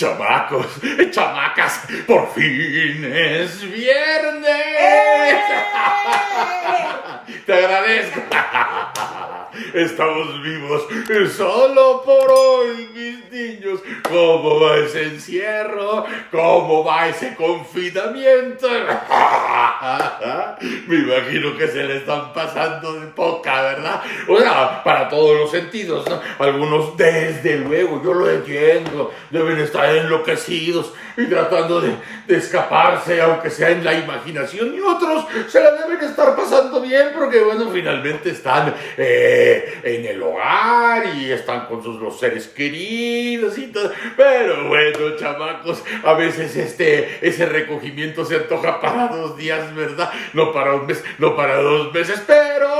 Chamacos, chamacas, por fin es viernes. Te agradezco. Estamos vivos solo por hoy, mis niños. ¿Cómo va ese encierro? ¿Cómo va ese confinamiento? Me imagino que se le están pasando de poca, ¿verdad? O sea, para todos los sentidos, ¿no? Algunos, desde luego, yo lo entiendo, deben estar enloquecidos y tratando de escaparse, aunque sea en la imaginación, y otros se la deben estar pasando bien porque, bueno, finalmente están en el hogar y están con los seres queridos y todo. Pero bueno, chamacos, a veces ese recogimiento se antoja para 2 días, ¿verdad? No para un mes, no para 2 meses, pero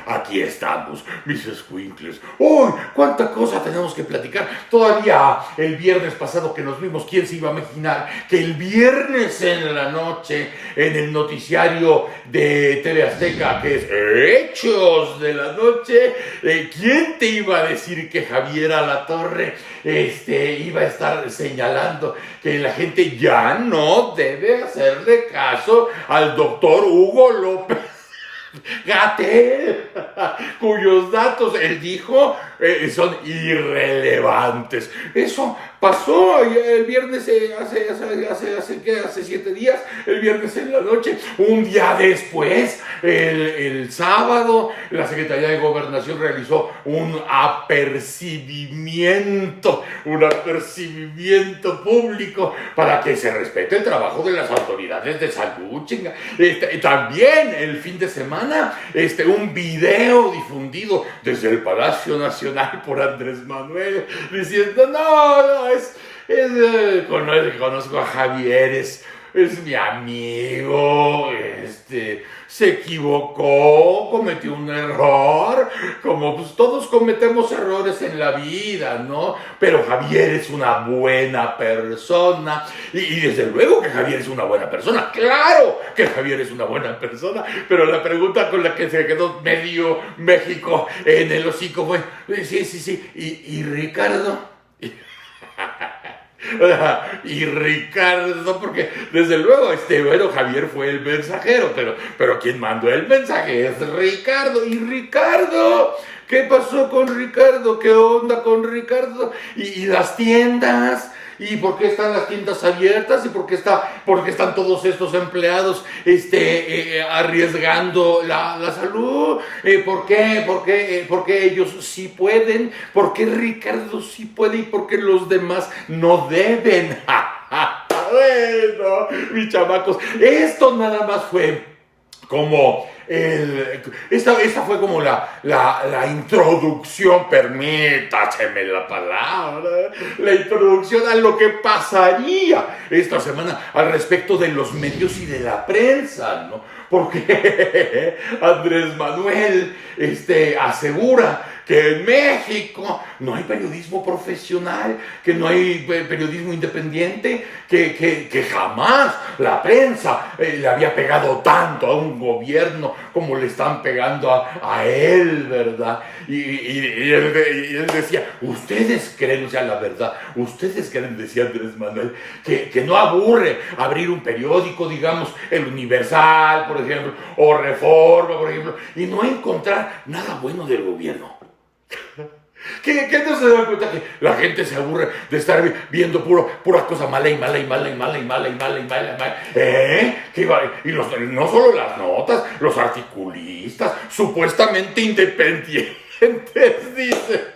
aquí estamos, mis escuincles. ¡Uy! ¡Cuánta cosa tenemos que platicar! Todavía el viernes pasado que nos vimos, ¿quién se iba a imaginar que el viernes en la noche, en el noticiario de TV Azteca, que es Hechos de la Noche, ¿quién te iba a decir que Javier Alatorre iba a estar señalando que la gente ya no debe hacerle caso al doctor Hugo López Gatell, cuyos datos, él dijo, son irrelevantes? Eso pasó el viernes, hace 7 días, el viernes en la noche. Un día después, el sábado, la Secretaría de Gobernación realizó un apercibimiento público para que se respete el trabajo de las autoridades de salud, chinga. También el fin de semana, un video difundido desde el Palacio Nacional por Andrés Manuel, diciendo, no, conozco a Javier, es mi amigo, se equivocó, cometió un error, como pues todos cometemos errores en la vida, ¿no? Pero Javier es una buena persona, y desde luego que Javier es una buena persona, claro que Javier es una buena persona, pero la pregunta con la que se quedó medio México en el hocico fue, sí, ¿y Ricardo? Y Ricardo, porque desde luego Javier fue el mensajero, pero quien mandó el mensaje es Ricardo. ¿Y Ricardo? ¿Qué pasó con Ricardo? ¿Qué onda con Ricardo? ¿Y las tiendas? ¿Y por qué están las tiendas abiertas? ¿Y por qué están todos estos empleados arriesgando la salud? ¿Por qué ellos sí pueden? ¿Por qué Ricardo sí puede? ¿Y por qué los demás no deben? Bueno, mis chamacos, esto nada más fue como esta fue como la introducción, permítaseme la palabra, la introducción a lo que pasaría esta semana al respecto de los medios y de la prensa, ¿no? Porque Andrés Manuel asegura que en México no hay periodismo profesional, que no hay periodismo independiente, que jamás la prensa le había pegado tanto a un gobierno como le están pegando a él, ¿verdad? Y él decía, ustedes creen, o sea, la verdad, ustedes creen, decía Andrés Manuel, que no aburre abrir un periódico, digamos, El Universal, por ejemplo, o Reforma, por ejemplo, y no encontrar nada bueno del gobierno. ¿Qué no se da cuenta que la gente se aburre de estar viendo pura cosa mala y mala? No solo las notas, los articulistas, supuestamente independientes, dice.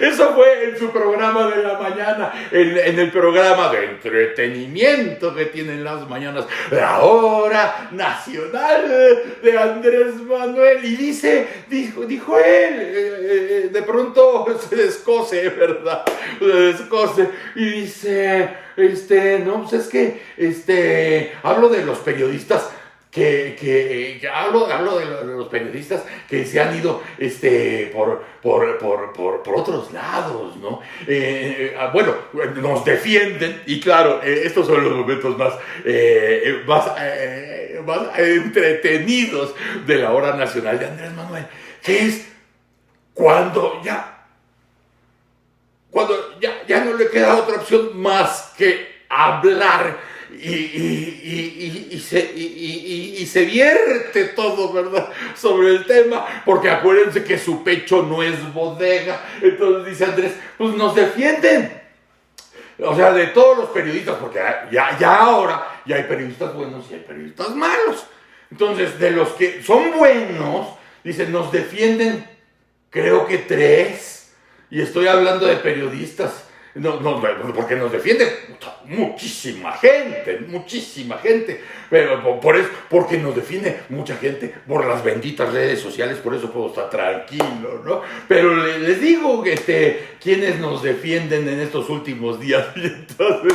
Eso fue en su programa de la mañana, en el programa de entretenimiento que tienen las mañanas, la hora nacional de Andrés Manuel. Y dijo él, de pronto se descose, ¿verdad? Se descose y dice, no, pues es que, hablo de los periodistas que hablo de los periodistas que se han ido por otros lados, ¿no? Bueno, nos defienden, y claro, estos son los momentos más entretenidos de la hora nacional de Andrés Manuel, que es cuando ya no le queda otra opción más que hablar y se vierte todo, ¿verdad?, sobre el tema, porque acuérdense que su pecho no es bodega. Entonces dice Andrés, pues nos defienden, o sea, de todos los periodistas, porque ya ahora ya hay periodistas buenos y hay periodistas malos. Entonces, de los que son buenos, dicen, nos defienden, creo que 3, y estoy hablando de periodistas. No, porque nos defiende muchísima gente, pero porque nos defiende mucha gente por las benditas redes sociales, por eso puedo estar tranquilo, ¿no? Pero les digo quienes nos defienden en estos últimos días, y entonces,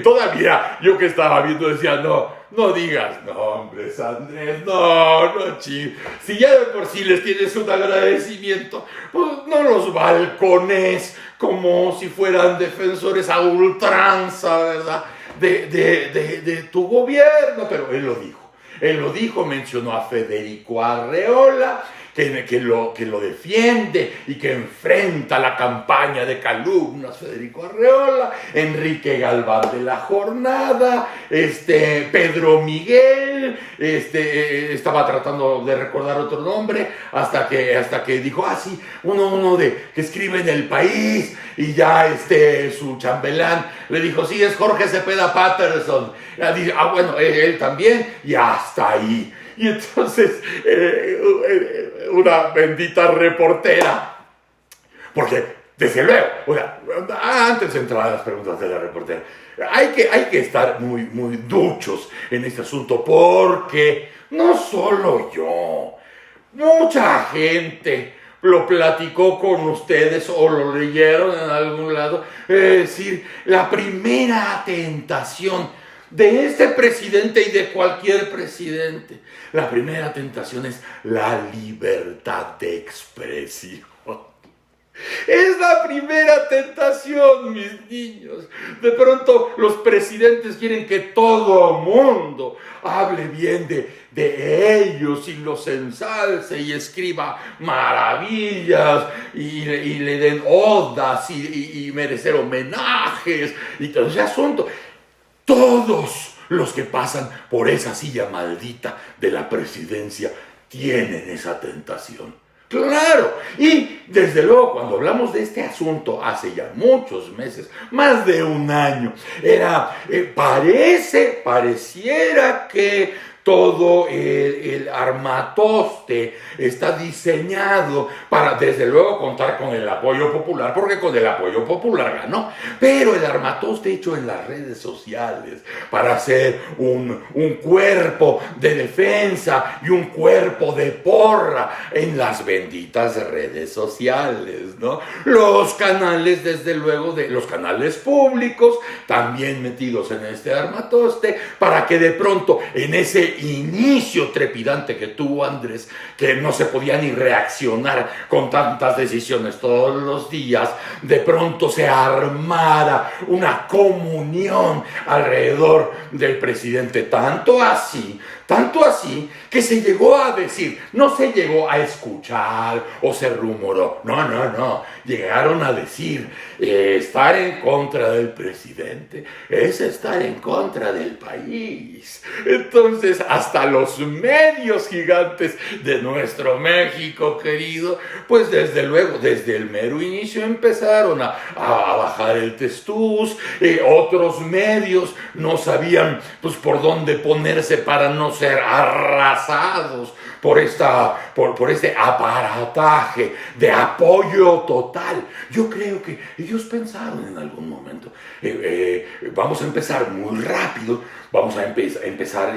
todavía yo que estaba viendo decía, no digas nombres, Andrés, no, si ya de por sí les tienes un agradecimiento, pues no los balcones como si fueran defensores a ultranza, ¿verdad?, de tu gobierno. Pero él lo dijo, mencionó a Federico Arreola, que lo defiende y que enfrenta la campaña de calumnias. Federico Arreola, Enrique Galván de La Jornada, Pedro Miguel, estaba tratando de recordar otro nombre, hasta que dijo, sí, uno que escribe en El País, y ya su chambelán le dijo, sí, es Jorge Cepeda Patterson. Bueno, él también, y hasta ahí. Y entonces, una bendita reportera, porque desde luego, antes de entrar a las preguntas de la reportera, hay que estar muy, muy duchos en este asunto, porque no solo yo, mucha gente lo platicó con ustedes o lo leyeron en algún lado. Es decir, la primera tentación de este presidente y de cualquier presidente, la primera tentación es la libertad de expresión. Es la primera tentación, mis niños. De pronto los presidentes quieren que todo mundo hable bien de ellos y los ensalce y escriba maravillas y le den odas y merecer homenajes y todo ese asunto. Todos los que pasan por esa silla maldita de la presidencia tienen esa tentación. Claro, y desde luego cuando hablamos de este asunto hace ya muchos meses, más de un año, pareciera que todo el armatoste está diseñado para, desde luego, contar con el apoyo popular, porque con el apoyo popular ganó. Pero el armatoste hecho en las redes sociales para hacer un cuerpo de defensa y un cuerpo de porra en las benditas redes sociales, ¿no? Los canales, desde luego, los canales públicos, también metidos en este armatoste, para que de pronto en ese inicio trepidante que tuvo Andrés, que no se podía ni reaccionar con tantas decisiones todos los días, de pronto se armara una comunión alrededor del presidente, tanto así que se llegó a decir, no se llegó a escuchar o se rumoró, no, llegaron a decir, estar en contra del presidente es estar en contra del país. Entonces, hasta los medios gigantes de nuestro México querido, pues desde luego, desde el mero inicio empezaron a bajar el testuz. Otros medios no sabían pues por dónde ponerse para no ser arrasados por este aparataje de apoyo total. Yo creo que ellos pensaron en algún momento, vamos a empezar muy rápido, vamos a empezar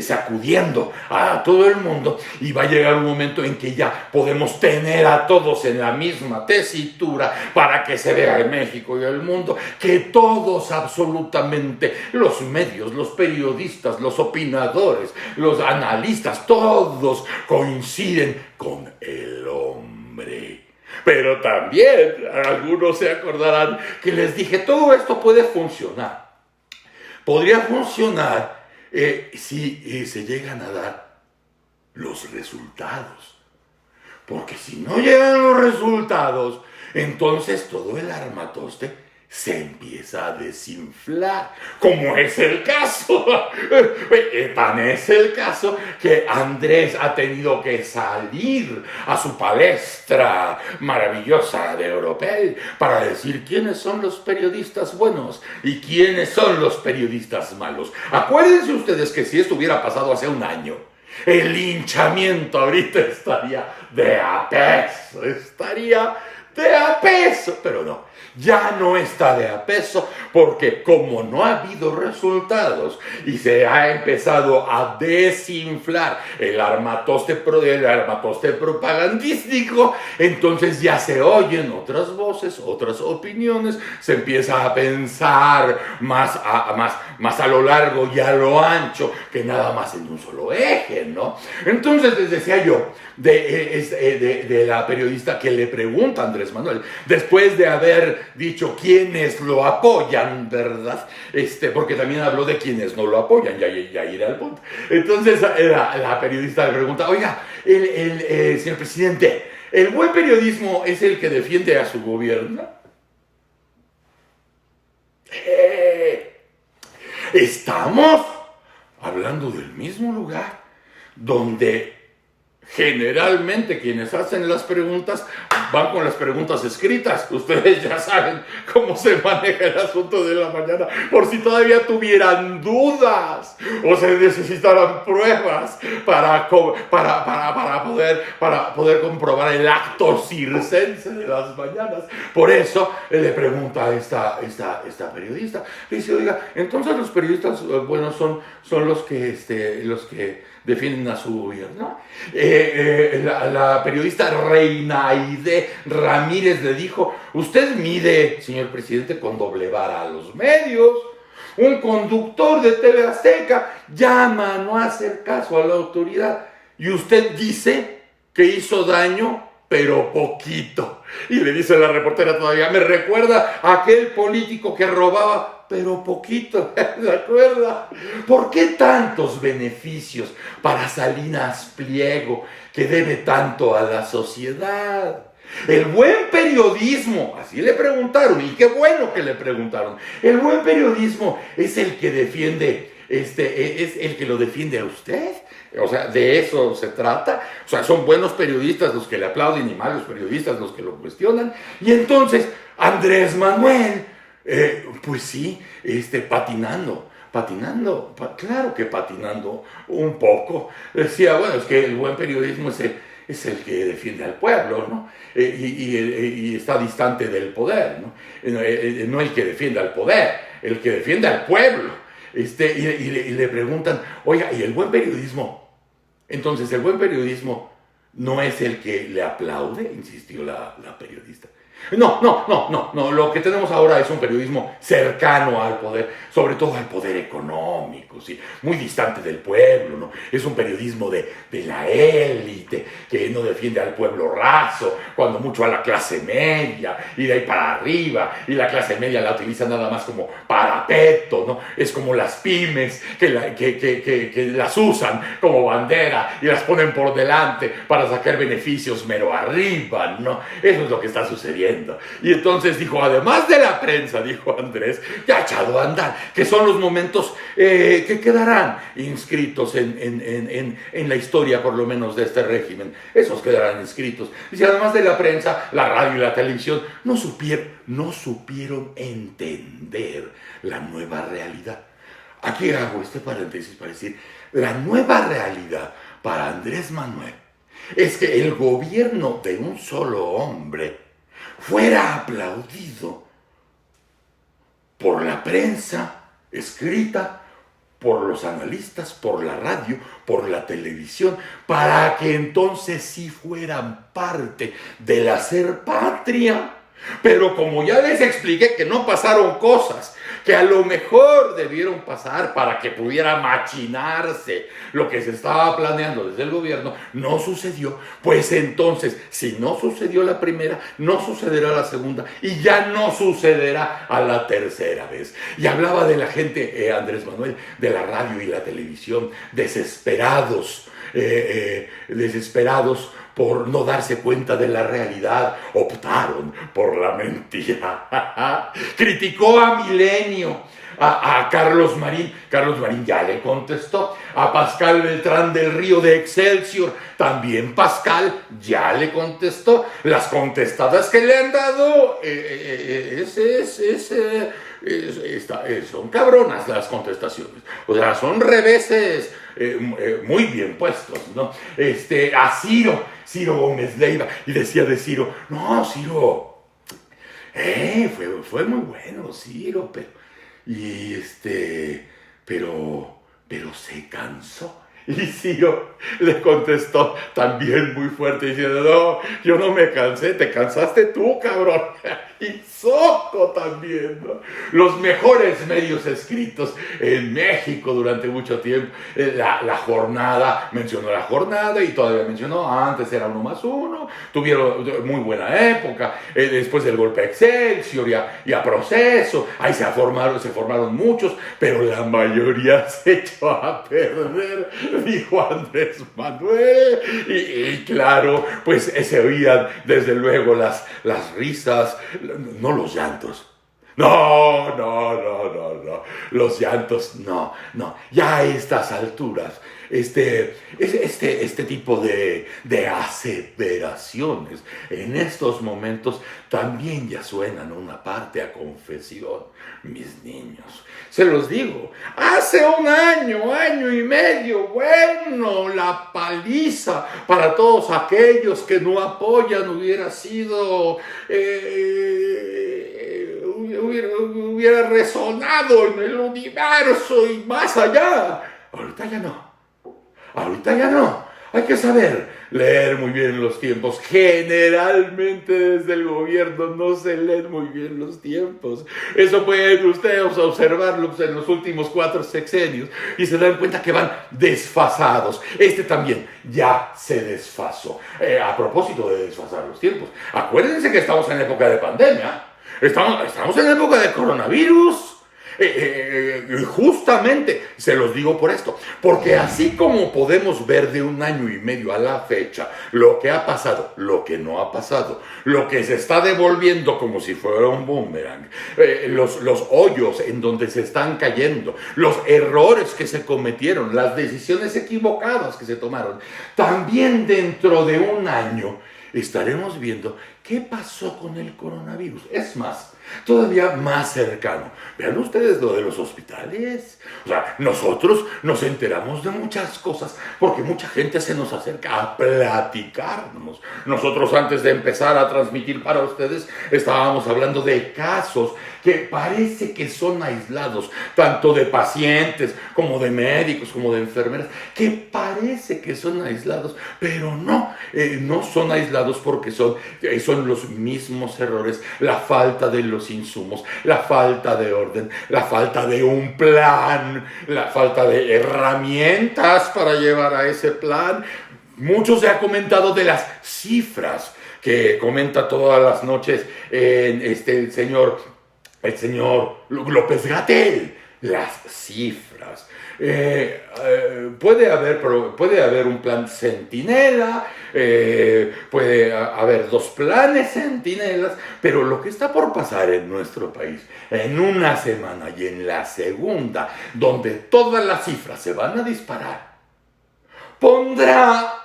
sacudiendo a todo el mundo, y va a llegar un momento en que ya podemos tener a todos en la misma tesitura para que se vea en México y el mundo que todos, absolutamente, los medios, los periodistas, los opinadores, los analistas, todos coinciden con el hombre. Pero también algunos se acordarán que les dije, todo esto puede funcionar. Podría funcionar si se llegan a dar los resultados. Porque si no llegan los resultados, Entonces todo el armatoste se empieza a desinflar, como es el caso. Tan es el caso que Andrés ha tenido que salir a su palestra maravillosa de Europel para decir quiénes son los periodistas buenos y quiénes son los periodistas malos. Acuérdense ustedes que si esto hubiera pasado hace un año, el linchamiento ahorita estaría de a peso, pero no. Ya no está de a peso porque como no ha habido resultados y se ha empezado a desinflar el armatoste propagandístico, entonces ya se oyen otras voces, otras opiniones, se empieza a pensar más a lo largo y a lo ancho que nada más en un solo eje, ¿no? Entonces les decía yo de la periodista que le pregunta a Andrés Manuel, después de haber dicho quienes lo apoyan, ¿verdad? Porque también habló de quienes no lo apoyan, ya iré al punto. Entonces la periodista le pregunta, oiga, señor presidente, ¿el buen periodismo es el que defiende a su gobierno? Estamos hablando del mismo lugar donde generalmente quienes hacen las preguntas van con las preguntas escritas. Ustedes ya saben cómo se maneja el asunto de la mañana, por si todavía tuvieran dudas o se necesitaran pruebas para poder comprobar el acto circense de las mañanas. Por eso le pregunta a esta periodista, le dice, oiga, entonces los periodistas buenos son los que defienden a su gobierno. La periodista Reina Aide Ramírez le dijo, usted mide, señor presidente, con doble vara a los medios. Un conductor de TV Azteca llama a no hacer caso a la autoridad y usted dice que hizo daño, pero poquito. Y le dice la reportera todavía, me recuerda a aquel político que robaba, pero poquito, ¿se acuerda? ¿Por qué tantos beneficios para Salinas Pliego, que debe tanto a la sociedad? El buen periodismo, así le preguntaron, y qué bueno que le preguntaron, el buen periodismo es el que defiende, es el que lo defiende a usted. O sea, de eso se trata. O sea, son buenos periodistas los que le aplauden y malos periodistas los que lo cuestionan. Y entonces, Andrés Manuel, pues sí, patinando, claro que patinando un poco. Decía, bueno, es que el buen periodismo es el que defiende al pueblo, ¿no? Y está distante del poder, ¿no? No el que defiende al poder, el que defiende al pueblo. Y le preguntan, oiga, ¿y el buen periodismo? Entonces, el buen periodismo no es el que le aplaude, insistió la periodista. No, lo que tenemos ahora es un periodismo cercano al poder, sobre todo al poder económico, ¿sí? Muy distante del pueblo, ¿no? Es un periodismo de la élite, que no defiende al pueblo raso, cuando mucho a la clase media, y de ahí para arriba, y la clase media la utiliza nada más como parapeto, ¿no? Es como las pymes que las usan como bandera y las ponen por delante para sacar beneficios mero arriba, ¿no? Eso es lo que está sucediendo. Y entonces dijo, además de la prensa, dijo Andrés, ya echado a andar, que son los momentos que quedarán inscritos en la historia, por lo menos, de este régimen. Esos quedarán inscritos. Dice, además de la prensa, la radio y la televisión no supieron entender la nueva realidad. Aquí hago este paréntesis para decir, la nueva realidad para Andrés Manuel es que el gobierno de un solo hombre fuera aplaudido por la prensa escrita, por los analistas, por la radio, por la televisión, para que entonces sí fueran parte del hacer patria. Pero como ya les expliqué que no pasaron cosas que a lo mejor debieron pasar para que pudiera machinarse lo que se estaba planeando desde el gobierno, no sucedió, pues entonces, si no sucedió la primera, no sucederá la segunda y ya no sucederá a la tercera vez. Y hablaba de la gente, Andrés Manuel, de la radio y la televisión, desesperados por no darse cuenta de la realidad, optaron por la mentira. Criticó a Milenio, a Carlos Marín. Carlos Marín ya le contestó. A Pascal Beltrán del Río de Excelsior, también Pascal ya le contestó. Las contestadas que le han dado, son cabronas las contestaciones. O sea, son reveses muy bien puestos, ¿no? A Ciro Gómez Leiva, y decía de Ciro, no, Ciro, fue muy bueno, Ciro, pero se cansó. Y Ciro le contestó también muy fuerte diciendo, no, yo no me cansé, te cansaste tú, cabrón. Y Soco también, ¿no? Los mejores medios escritos en México durante mucho tiempo. La Jornada, mencionó La Jornada y todavía mencionó, antes era 1+1, tuvieron muy buena época, después del golpe a Excelsior y a Proceso, ahí se formaron muchos, pero la mayoría se echó a perder, dijo Andrés Manuel, y claro, pues se oían desde luego las risas, no los llantos. No, los llantos, no, ya a estas alturas, este tipo de aseveraciones en estos momentos también ya suenan una parte a confesión, mis niños. Se los digo, hace un año y medio, bueno, la paliza para todos aquellos que no apoyan hubiera sido... hubiera resonado en el universo y más allá. Ahorita ya no. Hay que saber leer muy bien los tiempos. Generalmente desde el gobierno no se leen muy bien los tiempos. Eso pueden ustedes observarlo en los últimos 4 sexenios y se dan cuenta que van desfasados. También ya se desfasó. A propósito de desfasar los tiempos, acuérdense que estamos en época de pandemia. Estamos en época de coronavirus. Justamente se los digo por esto, porque así como podemos ver de un año y medio a la fecha lo que ha pasado, lo que no ha pasado, lo que se está devolviendo como si fuera un boomerang, los hoyos en donde se están cayendo, los errores que se cometieron, las decisiones equivocadas que se tomaron, también dentro de un año estaremos viendo qué pasó con el coronavirus. Es más, todavía más cercano. Vean ustedes lo de los hospitales. O sea, nosotros nos enteramos de muchas cosas porque mucha gente se nos acerca a platicarnos. Nosotros antes de empezar a transmitir para ustedes estábamos hablando de casos que parece que son aislados, tanto de pacientes como de médicos, como de enfermeras, que parece que son aislados, pero no son aislados porque son los mismos errores, la falta de los insumos, la falta de orden, la falta de un plan, la falta de herramientas para llevar a ese plan. Mucho se ha comentado de las cifras que comenta todas las noches el señor López-Gatell, las cifras. Puede haber un plan Centinela, puede haber 2 planes Centinelas, pero lo que está por pasar en nuestro país en una semana y en la segunda, donde todas las cifras se van a disparar, pondrá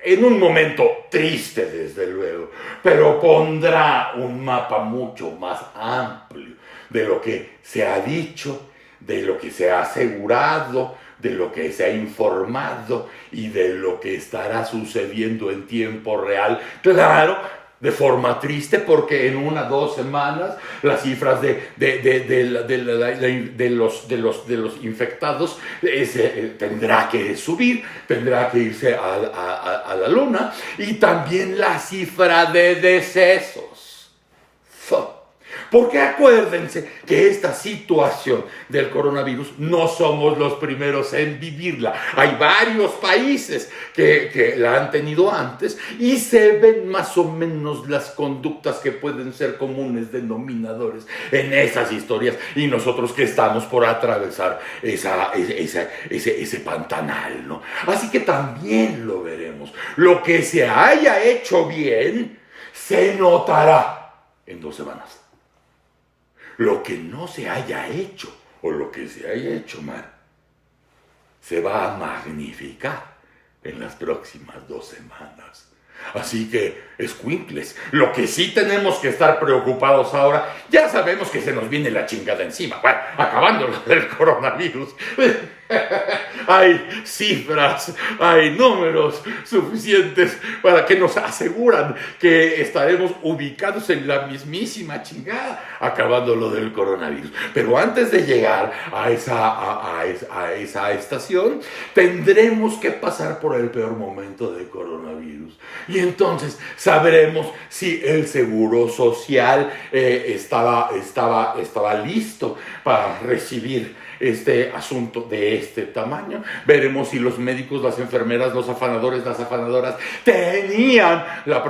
en un momento triste, desde luego, pero pondrá un mapa mucho más amplio de lo que se ha dicho, de lo que se ha asegurado, de lo que se ha informado y de lo que estará sucediendo en tiempo real. Claro, de forma triste, porque en 1 o 2 semanas las cifras de los infectados tendrá que subir, tendrá que irse a la luna, y también la cifra de decesos. Porque acuérdense que esta situación del coronavirus no somos los primeros en vivirla. Hay varios países que la han tenido antes y se ven más o menos las conductas que pueden ser comunes denominadores en esas historias, y nosotros que estamos por atravesar ese pantanal, ¿no? Así que también lo veremos. Lo que se haya hecho bien se notará en 2 semanas. Lo que no se haya hecho o lo que se haya hecho mal se va a magnificar en las próximas 2 semanas. Así que, escuincles, lo que sí tenemos que estar preocupados ahora, ya sabemos que se nos viene la chingada encima, bueno, acabando del coronavirus. Hay cifras, hay números suficientes para que nos aseguran que estaremos ubicados en la mismísima chingada, acabando lo del coronavirus. Pero antes de llegar a esa estación, tendremos que pasar por el peor momento del coronavirus. Y entonces sabremos si el seguro social estaba listo para recibir este asunto de este tamaño. Veremos si los médicos, las enfermeras, los afanadores, las afanadoras tenían la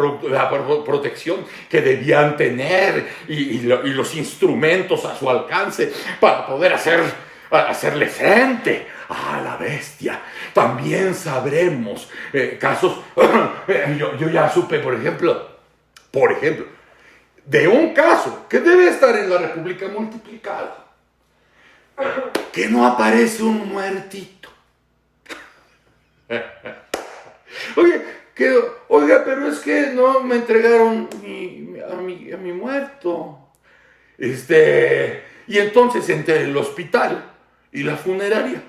protección que debían tener y los instrumentos a su alcance para poder hacerle frente a la bestia. También sabremos casos, yo ya supe, por ejemplo, de un caso que debe estar en la República multiplicado, que no aparece un muertito. Oiga, pero es que no me entregaron a mi muerto. Y entonces entre el hospital y la funeraria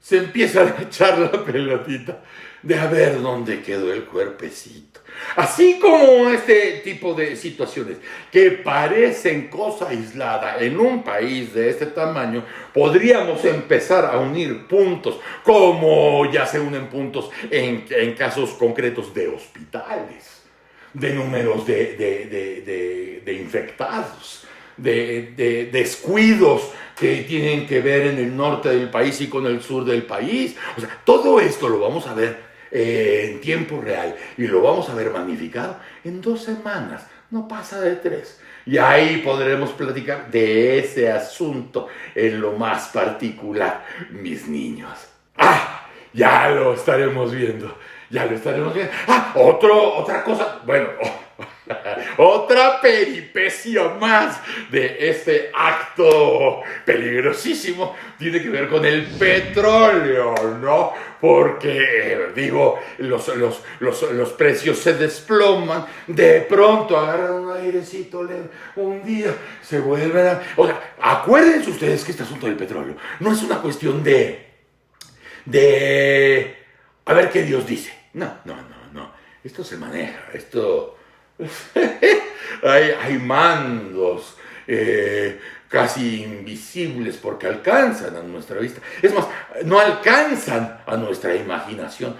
se empieza a echar la pelotita de a ver dónde quedó el cuerpecito. Así como este tipo de situaciones que parecen cosa aislada en un país de este tamaño, podríamos empezar a unir puntos, como ya se unen puntos en casos concretos de hospitales, de números de infectados, de descuidos que tienen que ver en el norte del país y con el sur del país. O sea, todo esto lo vamos a ver en tiempo real y lo vamos a ver magnificado en 2 semanas, no pasa de 3. Y ahí podremos platicar de ese asunto en lo más particular, mis niños. Ya lo estaremos viendo. Otra cosa, bueno, otra peripecia más de este acto peligrosísimo tiene que ver con el petróleo, ¿no? Porque, los precios se desploman, de pronto agarran un airecito leve, un día se vuelven a... O sea, acuérdense ustedes que este asunto del petróleo no es una cuestión de a ver qué Dios dice. No. Esto se maneja, hay mandos casi invisibles porque alcanzan a nuestra vista. Es más, no alcanzan a nuestra imaginación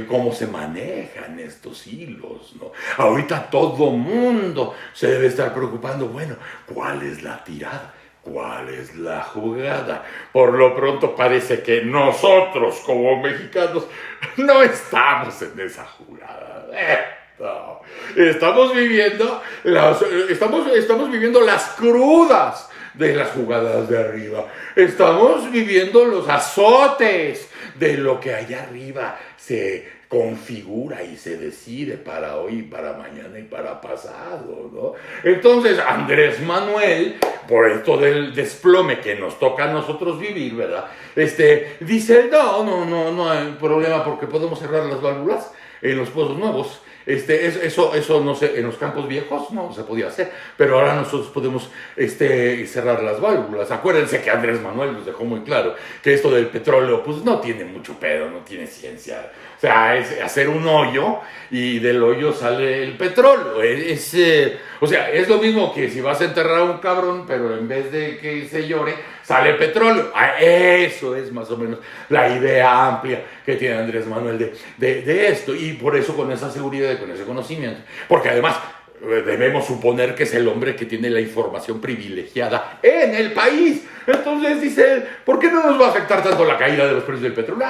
cómo se manejan estos hilos, ¿no? Ahorita todo mundo se debe estar preocupando, bueno, ¿cuál es la tirada? ¿Cuál es la jugada? Por lo pronto parece que nosotros como mexicanos no estamos en esa jugada. No. Estamos viviendo las crudas de las jugadas de arriba. Estamos viviendo los azotes de lo que allá arriba se configura y se decide para hoy, para mañana y para pasado, ¿no? Entonces Andrés Manuel, por esto del desplome que nos toca a nosotros vivir, ¿verdad? Dice, no hay problema porque podemos cerrar las válvulas en los pozos nuevos. Eso no sé, en los campos viejos no se podía hacer, pero ahora nosotros podemos cerrar las válvulas. Acuérdense que Andrés Manuel nos dejó muy claro que esto del petróleo pues no tiene mucho pedo, no tiene ciencia. O sea, es hacer un hoyo y del hoyo sale el petróleo. O sea, es lo mismo que si vas a enterrar a un cabrón, pero en vez de que se llore, sale petróleo. Eso es más o menos la idea amplia que tiene Andrés Manuel de esto. Y por eso con esa seguridad y con ese conocimiento. Porque además, debemos suponer que es el hombre que tiene la información privilegiada en el país. Entonces dice él, ¿por qué no nos va a afectar tanto la caída de los precios del petróleo?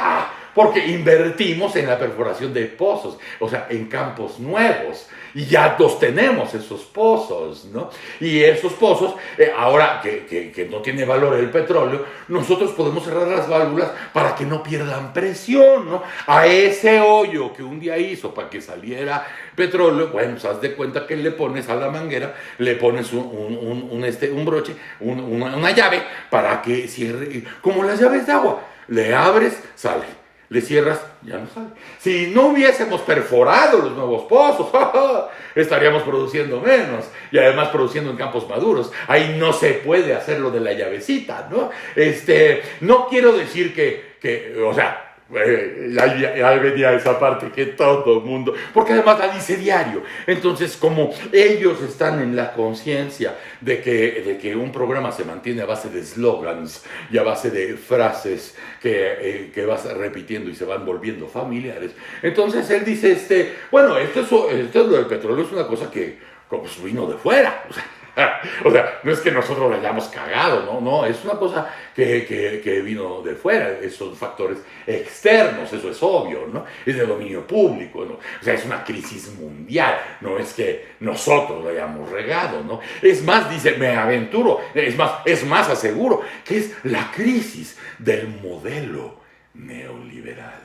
Porque invertimos en la perforación de pozos, o sea, en campos nuevos, y ya los tenemos esos pozos, ¿no? Y esos pozos, ahora que no tiene valor el petróleo, nosotros podemos cerrar las válvulas para que no pierdan presión, ¿no? A ese hoyo que un día hizo para que saliera petróleo, bueno, pues haz de cuenta que le pones a la manguera, le pones un broche, una llave para que cierre, como las llaves de agua, le abres, sale. Le cierras, ya no sale. Si no hubiésemos perforado los nuevos pozos, estaríamos produciendo menos y además produciendo en campos maduros. Ahí no se puede hacer lo de la llavecita, ¿no? No quiero decir o sea, ya venía esa parte que todo el mundo, porque además la dice diario. Entonces, como ellos están en la conciencia de que un programa se mantiene a base de slogans y a base de frases que vas repitiendo y se van volviendo familiares, entonces él dice, bueno, esto es lo del petróleo, es una cosa que pues, vino de fuera, o sea, no es que nosotros lo hayamos cagado, no, es una cosa que vino de fuera, esos factores externos, eso es obvio, ¿no? Es de dominio público, ¿no? O sea, es una crisis mundial, no es que nosotros lo hayamos regado, ¿no? Es más, dice, me aventuro, es más, aseguro, que es la crisis del modelo neoliberal.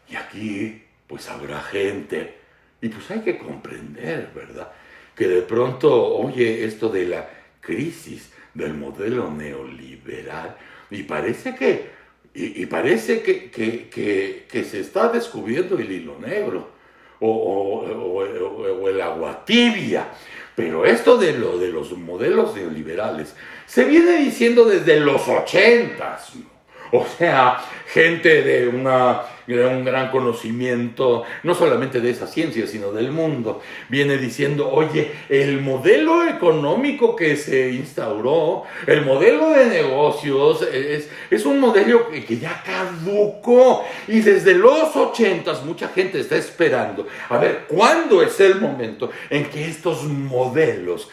Y aquí, pues habrá gente, y pues hay que comprender, ¿verdad?, que de pronto oye esto de la crisis del modelo neoliberal y parece que se está descubriendo el hilo negro o el agua tibia. Pero esto de los modelos neoliberales se viene diciendo desde los 80s, ¿no? O sea, gente de un gran conocimiento, no solamente de esa ciencia, sino del mundo, viene diciendo, oye, el modelo económico que se instauró, el modelo de negocios, es un modelo que ya caducó. Y desde los 80s mucha gente está esperando a ver cuándo es el momento en que estos modelos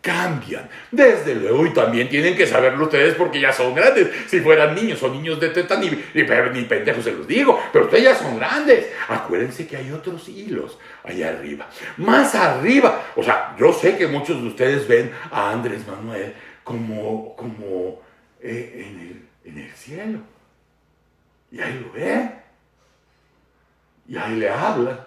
cambian. Desde luego, y también tienen que saberlo ustedes porque ya son grandes. Si fueran niños o niños de teta, ni pendejos se los digo, pero ustedes ya son grandes. Acuérdense que hay otros hilos allá arriba. Más arriba, o sea, yo sé que muchos de ustedes ven a Andrés Manuel como en el cielo. Y ahí lo ven. Y ahí le hablan.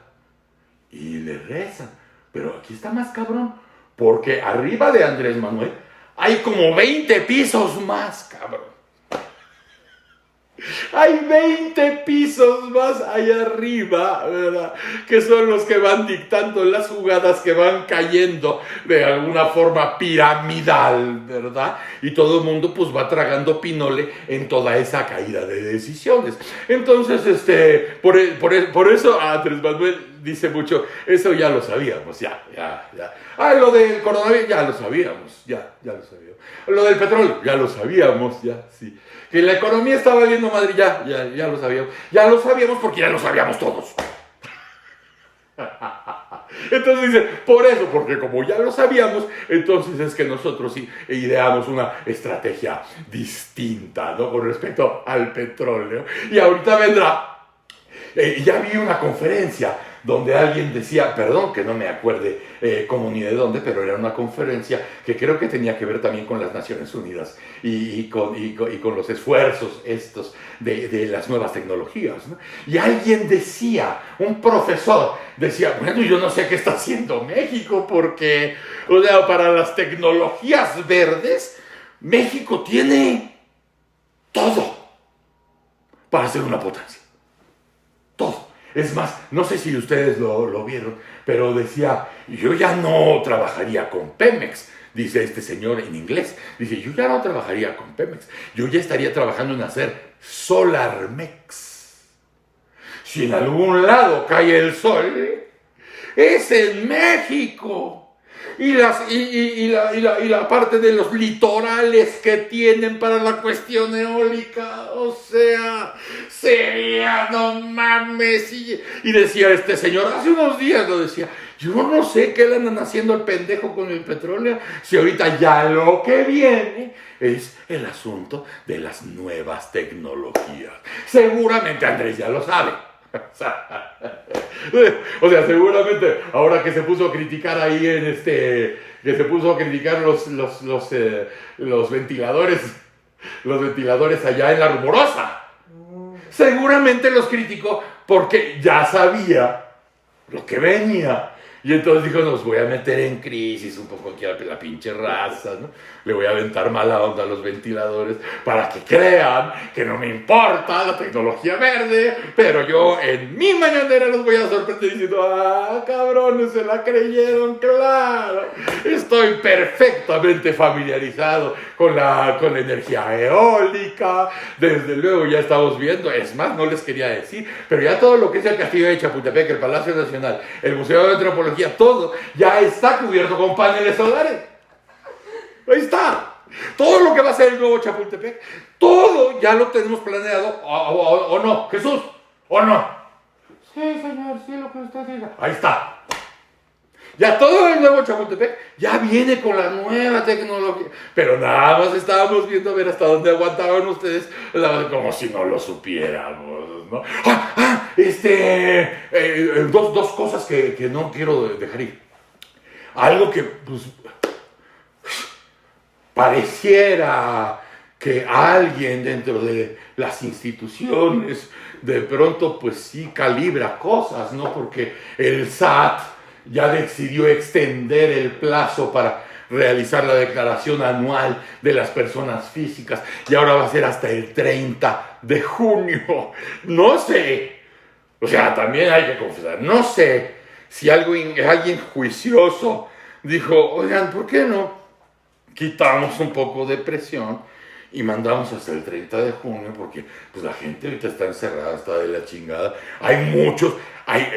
Y le rezan. Pero aquí está más cabrón. Porque arriba de Andrés Manuel hay como 20 pisos más, cabrón. Hay 20 pisos más allá arriba, ¿verdad? Que son los que van dictando las jugadas que van cayendo de alguna forma piramidal, ¿verdad? Y todo el mundo pues va tragando pinole en toda esa caída de decisiones. Entonces, por eso Andrés Manuel dice mucho, eso ya lo sabíamos, ya. Lo del coronavirus, ya lo sabíamos, ya lo sabíamos. Lo del petróleo, ya lo sabíamos, ya, sí. Que la economía está valiendo madre, ya lo sabíamos. Ya lo sabíamos porque ya lo sabíamos todos. Entonces dice, por eso, porque como ya lo sabíamos, entonces es que nosotros sí ideamos una estrategia distinta, ¿no? Con respecto al petróleo. Y ahorita vendrá, ya vi una conferencia donde alguien decía, perdón que no me acuerde cómo ni de dónde, pero era una conferencia que creo que tenía que ver también con las Naciones Unidas y con los esfuerzos estos de las nuevas tecnologías, ¿no? Y alguien decía, un profesor decía, bueno, yo no sé qué está haciendo México porque, o sea, para las tecnologías verdes, México tiene todo para ser una potencia. Todo. Es más, no sé si ustedes lo vieron, pero decía, yo ya no trabajaría con Pemex, dice este señor en inglés. Dice, yo ya no trabajaría con Pemex, yo ya estaría trabajando en hacer Solarmex. Si en algún lado cae el sol, es en México. Y la parte de los litorales que tienen para la cuestión eólica, o sea, sería, no mames. Y decía este señor, hace unos días lo decía, Yo no sé qué le andan haciendo al pendejo con el petróleo, si ahorita ya lo que viene es el asunto de las nuevas tecnologías. Seguramente Andrés ya lo sabe. O sea, seguramente ahora que se puso a criticar ahí que se puso a criticar los ventiladores allá en La Rumorosa. Seguramente los criticó porque ya sabía lo que venía. Y entonces dijo, nos voy a meter en crisis un poco aquí a la pinche raza, ¿no? Le voy a aventar mala onda a los ventiladores para que crean que no me importa la tecnología verde, pero yo en mi mañanera los voy a sorprender diciendo, cabrones, se la creyeron, claro. Estoy perfectamente familiarizado con la energía eólica, desde luego ya estamos viendo, es más, no les quería decir, pero ya todo lo que es el Castillo de Chapultepec, el Palacio Nacional, el Museo de Antropología, todo ya está cubierto con paneles solares. Ahí está. Todo lo que va a ser el nuevo Chapultepec, todo ya lo tenemos planeado, o no, Jesús, o no. Sí, señor, sí, lo que usted diga. Ahí está. Ya todo el nuevo Chapultepec ya viene con la nueva tecnología. Pero nada más estábamos viendo a ver hasta dónde aguantaban ustedes, como si no lo supiéramos, ¿no? Dos cosas que no quiero dejar ir. Algo que, pues, pareciera que alguien dentro de las instituciones de pronto, pues sí calibra cosas, ¿no? Porque el SAT ya decidió extender el plazo para realizar la declaración anual de las personas físicas y ahora va a ser hasta el 30 de junio. No sé, o sea, también hay que confesar, no sé si alguien juicioso dijo, oigan, ¿por qué no quitamos un poco de presión y mandamos hasta el 30 de junio? Porque pues la gente ahorita está encerrada, está de la chingada. Hay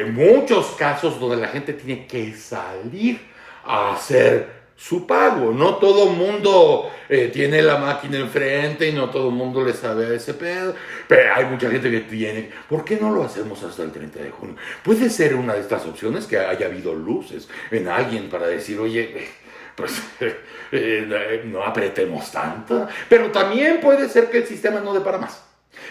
muchos casos donde la gente tiene que salir a hacer su pago. No todo el mundo tiene la máquina enfrente y no todo el mundo le sabe a ese pedo. Pero hay mucha gente que tiene. ¿Por qué no lo hacemos hasta el 30 de junio? Puede ser una de estas opciones que haya habido luces en alguien para decir, oye, pues no apretemos tanto. Pero también puede ser que el sistema no dé para más.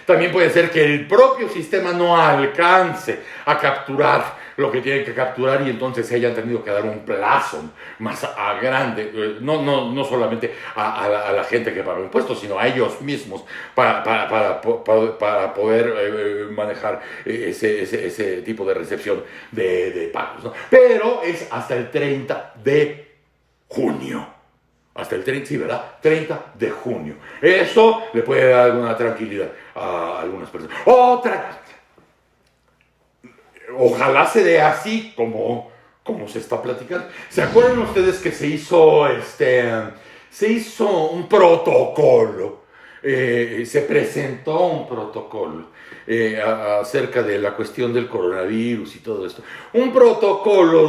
También puede ser que el propio sistema no alcance a capturar lo que tiene que capturar y entonces se hayan tenido que dar un plazo más grande, no solamente a la gente que pagó impuestos, sino a ellos mismos para poder manejar ese tipo de recepción de pagos, ¿no? Pero es hasta el 30 de junio. Hasta el 30, sí, ¿verdad? 30 de junio. Eso le puede dar alguna tranquilidad a algunas personas. Ojalá se dé así como se está platicando. ¿Se acuerdan ustedes que se hizo un protocolo? Se presentó un protocolo acerca de la cuestión del coronavirus y todo esto. Un protocolo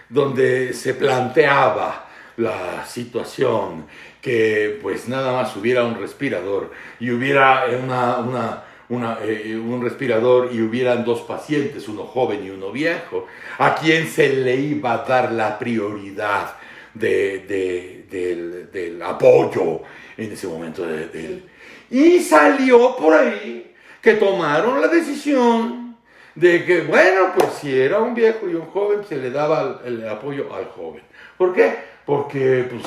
donde se planteaba la situación que pues nada más hubiera un respirador y hubiera un respirador y hubieran dos pacientes, uno joven y uno viejo, a quien se le iba a dar la prioridad del apoyo en ese momento. Y salió por ahí que tomaron la decisión de que, bueno, pues si era un viejo y un joven, se le daba el apoyo al joven. ¿Por qué? Porque pues,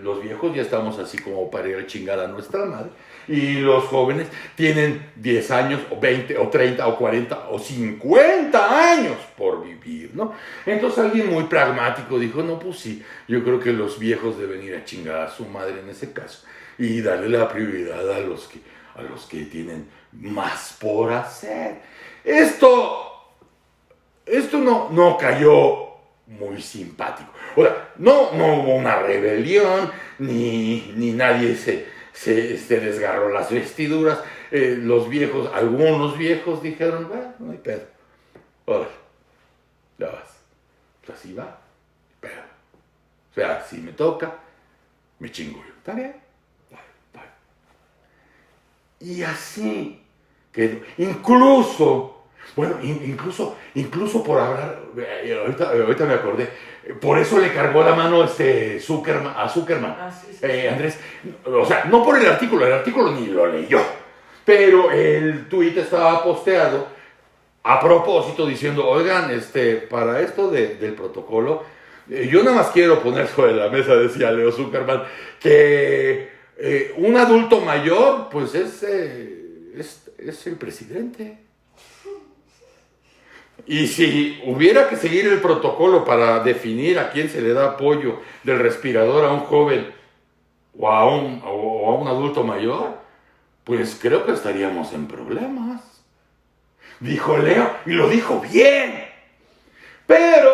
los viejos ya estamos así como para ir a chingar a nuestra madre. Y los jóvenes tienen 10 años, o 20, o 30, o 40, o 50 años por vivir, ¿no? Entonces alguien muy pragmático dijo, no, pues sí, yo creo que los viejos deben ir a chingar a su madre en ese caso. Y darle la prioridad a los que tienen más por hacer. Esto no cayó muy simpático. O sea, no hubo una rebelión, ni nadie se desgarró las vestiduras. Algunos viejos dijeron, bueno, no hay pedo. Órale, ya vas. Pues así va, pero. O sea, si me toca, me chingo yo. ¿Está bien? Vale. Y así quedó. Incluso Bueno, incluso por hablar, ahorita me acordé, por eso le cargó la mano a Zuckerman. Sí, sí. Andrés, o sea, no por el artículo ni lo leyó, pero el tuit estaba posteado a propósito diciendo, oigan, para esto del protocolo, yo nada más quiero poner sobre la mesa, decía Leo Zuckerman, que un adulto mayor, pues es el presidente. Y si hubiera que seguir el protocolo para definir a quién se le da apoyo del respirador a un joven o a un adulto mayor, pues creo que estaríamos en problemas. Dijo Leo, y lo dijo bien. Pero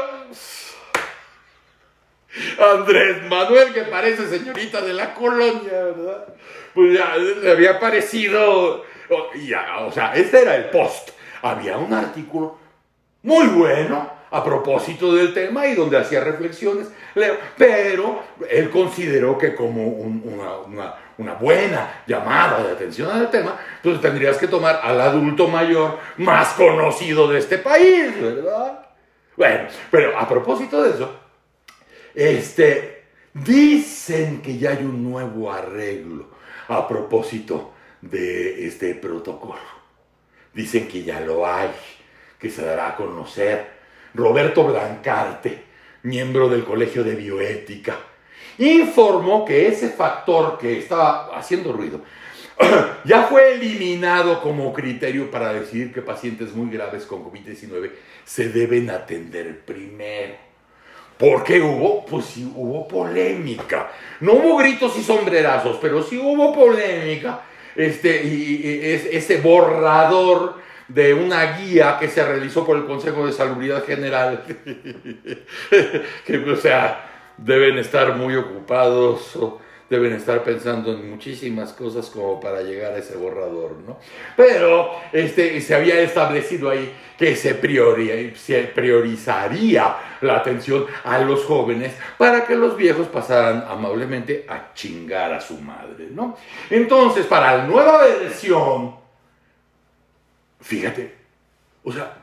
Andrés Manuel, que parece señorita de la colonia, ¿verdad? Pues ya le había parecido, o sea, este era el post. Había un artículo muy bueno a propósito del tema y donde hacía reflexiones, Leo, pero él consideró que como una buena llamada de atención al tema, entonces tendrías que tomar al adulto mayor más conocido de este país, ¿verdad? Bueno, pero a propósito de eso, dicen que ya hay un nuevo arreglo a propósito de este protocolo. Dicen que ya lo hay, que se dará a conocer. Roberto Blancarte, miembro del Colegio de Bioética, informó que ese factor que estaba haciendo ruido ya fue eliminado como criterio para decidir que pacientes muy graves con COVID-19 se deben atender primero. ¿Por qué hubo? Pues sí hubo polémica. No hubo gritos y sombrerazos, pero sí hubo polémica. Ese borrador de una guía que se realizó por el Consejo de Salubridad General, que, o sea, deben estar muy ocupados o deben estar pensando en muchísimas cosas como para llegar a ese borrador, ¿no? Pero se había establecido ahí que se priorizaría la atención a los jóvenes para que los viejos pasaran amablemente a chingar a su madre, ¿no? Entonces, para la nueva versión, fíjate, o sea,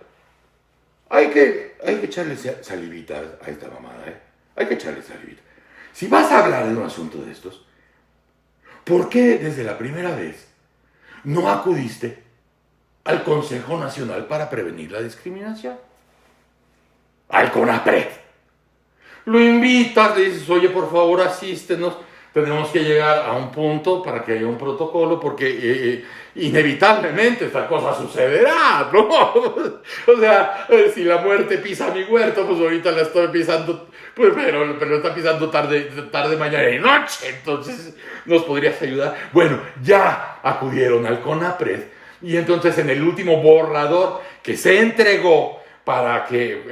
hay que echarle salivita a esta mamada, ¿eh? Hay que echarle salivita. Si vas a hablar de un asunto de estos, ¿por qué desde la primera vez no acudiste al Consejo Nacional para Prevenir la Discriminación? Al CONAPRED. Lo invitas, le dices, oye, por favor, asístenos. Tenemos que llegar a un punto para que haya un protocolo, porque inevitablemente esta cosa sucederá, ¿no? O sea, si la muerte pisa mi huerto, pues ahorita la estoy pisando, pues, pero lo está pisando tarde, mañana y noche, entonces nos podrías ayudar. Bueno, ya acudieron al CONAPRED, y entonces en el último borrador que se entregó para que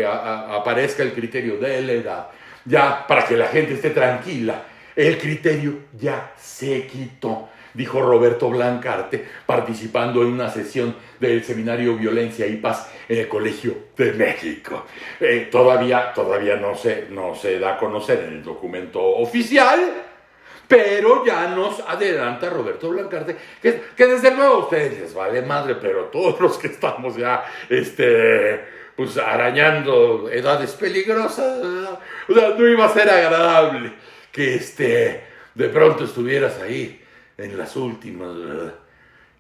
aparezca el criterio de la edad, ya para que la gente esté tranquila, el criterio ya se quitó, dijo Roberto Blancarte, participando en una sesión del seminario Violencia y Paz en el Colegio de México. Todavía no se da a conocer en el documento oficial, pero ya nos adelanta Roberto Blancarte, que desde luego a ustedes les vale madre, pero todos los que estamos ya, pues arañando edades peligrosas, o sea, no iba a ser agradable que de pronto estuvieras ahí en las últimas, ¿verdad?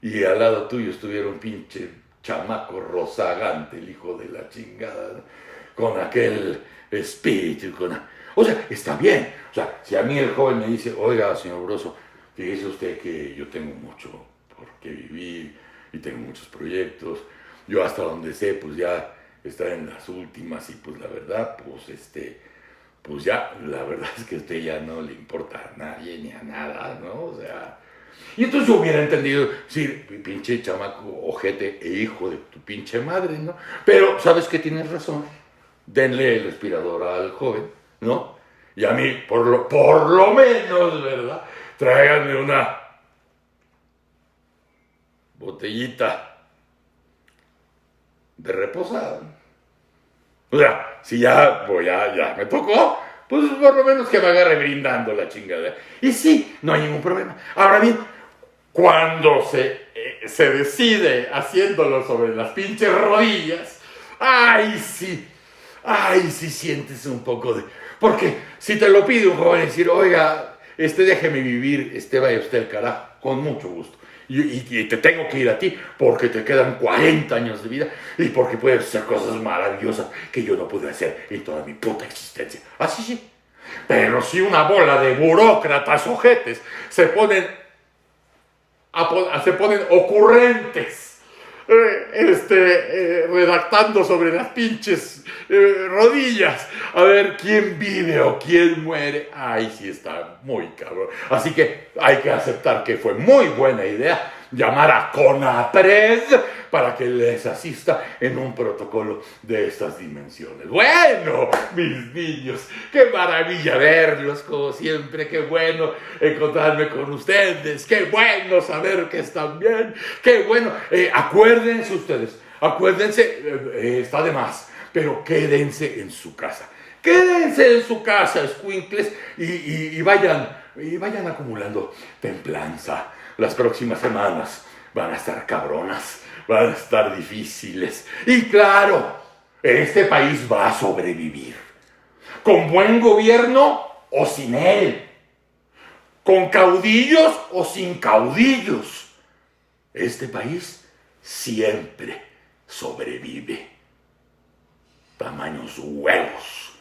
Y al lado tuyo estuviera un pinche chamaco rozagante, el hijo de la chingada, ¿no? Con aquel espíritu, o sea, está bien. O sea, si a mí el joven me dice, oiga, señor Broso, fíjese usted que yo tengo mucho por qué vivir y tengo muchos proyectos, yo hasta donde sé, pues ya está en las últimas y pues la verdad, pues ya, la verdad es que a usted ya no le importa a nadie ni a nada, ¿no? O sea, y entonces yo hubiera entendido, sí, pinche chamaco, ojete e hijo de tu pinche madre, ¿no? Pero, ¿sabes qué? Tienes razón, denle el respirador al joven, ¿no? Y a mí, por lo menos, ¿verdad? Tráiganme una botellita de reposado. O sea, si ya me tocó, pues por lo menos que me agarre brindando la chingada. Y sí, no hay ningún problema. Ahora bien, cuando se decide haciéndolo sobre las pinches rodillas, ¡ay, sí! ¡Ay, sí sientes un poco de... Porque si te lo pide un joven decir, oiga, déjeme vivir, vaya usted al carajo, con mucho gusto. Y te tengo que ir a ti porque te quedan 40 años de vida y porque puedes hacer cosas maravillosas que yo no pude hacer en toda mi puta existencia. Así sí. Pero si una bola de burócratas ojetes se ponen ocurrentes, redactando sobre las pinches rodillas, a ver quién vive o quién muere. Ay, sí está muy cabrón. Así que hay que aceptar que fue muy buena idea llamar a CONAPRED para que les asista en un protocolo de estas dimensiones. Bueno, mis niños, qué maravilla verlos como siempre, qué bueno encontrarme con ustedes, qué bueno saber que están bien, qué bueno. Acuérdense ustedes, está de más, pero quédense en su casa. Quédense en su casa, escuincles, y vayan acumulando templanza. Las próximas semanas van a estar cabronas, van a estar difíciles. Y claro, este país va a sobrevivir. Con buen gobierno o sin él. Con caudillos o sin caudillos. Este país siempre sobrevive. Tamaños huevos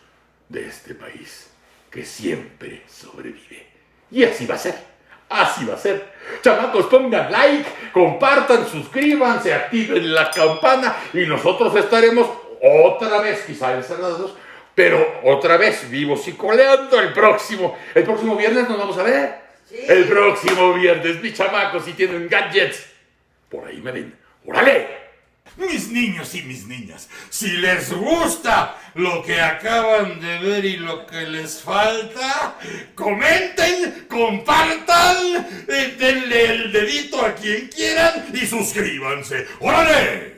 de este país que siempre sobrevive. Y así va a ser. Así va a ser. Chamacos, pongan like, compartan, suscríbanse, activen la campana y nosotros estaremos otra vez, quizá encerrados, pero otra vez vivos y coleando el próximo viernes nos vamos a ver. Sí. El próximo viernes, mis chamacos, si tienen gadgets, por ahí me ven. ¡Órale! Mis niños y mis niñas, si les gusta lo que acaban de ver y lo que les falta, comenten, compartan, denle el dedito a quien quieran y suscríbanse. ¡Órale!